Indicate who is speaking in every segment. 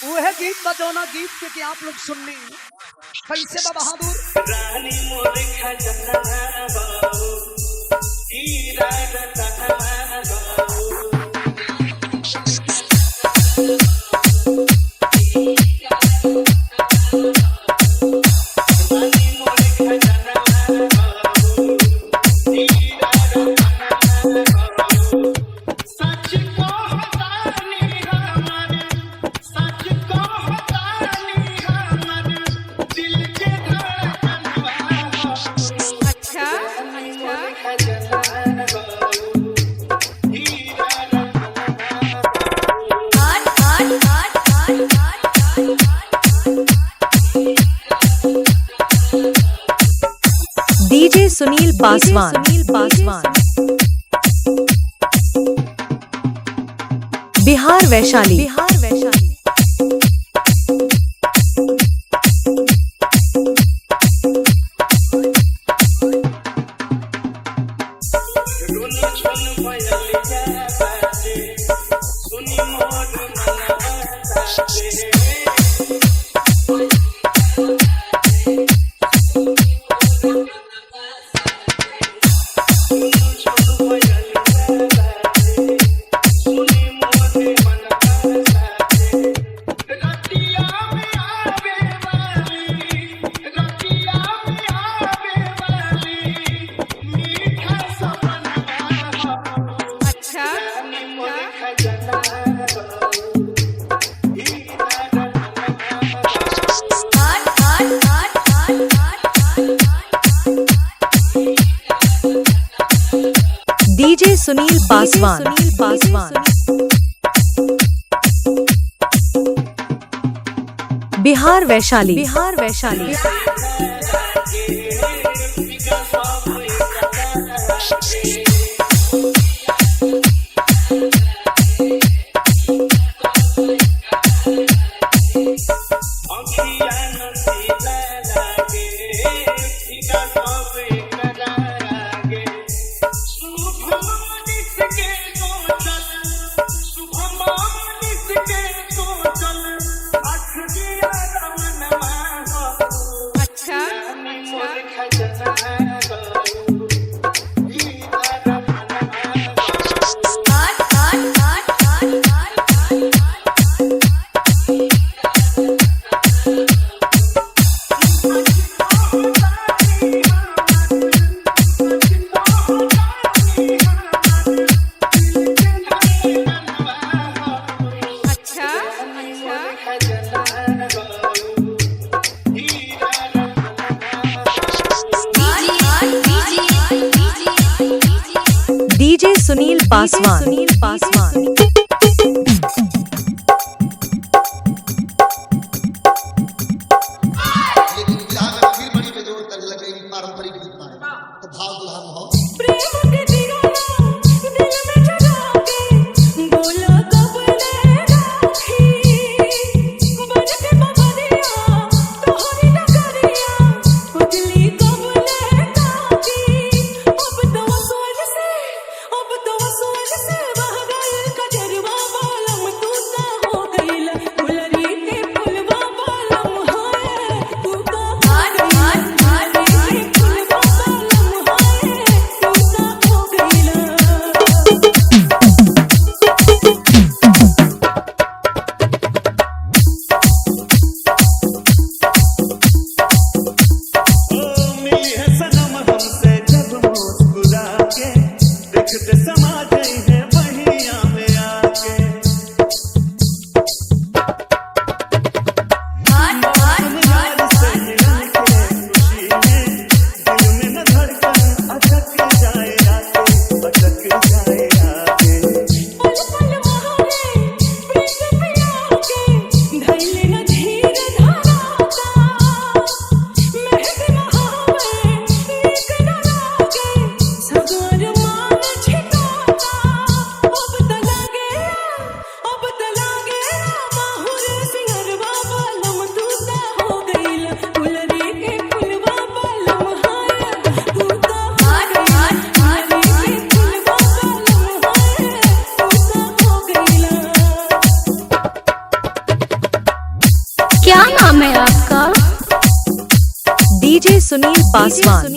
Speaker 1: वह गीत बजौना गीत के आप लोग सुननी कैसे बा बहादुर
Speaker 2: रानी मोर खजना बाबू हीरा रतना बाबू रानी मोर खजना बाबू हीरा रतना बाबू सच को हतानी हमर सच को हतानी हमर दिल के
Speaker 3: अच्छा
Speaker 4: DJ Sunil Paswan Bihar Vaishali DJ Sunil Paswan Bihar Vaishali DJ Sunil Paswan
Speaker 5: लेकिन विधा में फिर बड़ी बेजोड़ करने लग गई पारंपरिक गीत में तो भाव दुल्हन हो
Speaker 6: अब तो सोच से बह गई
Speaker 3: क्या नाम है आपका?
Speaker 4: डीजे सुनील पासवान।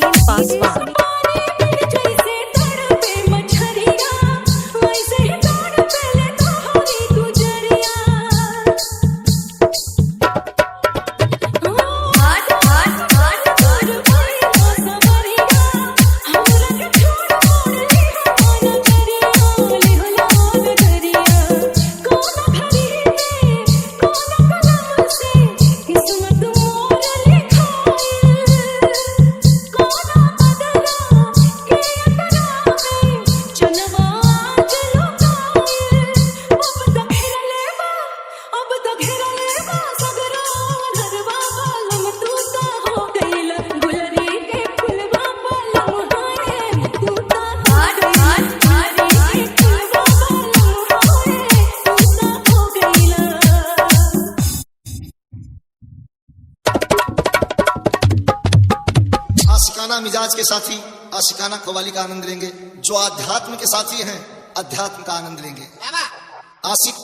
Speaker 5: आशिकाना मिजाज के साथी आशिकाना कव्वाली का आनंद लेंगे। जो आध्यात्म के साथी हैं अध्यात्म का आनंद लेंगे। आशिक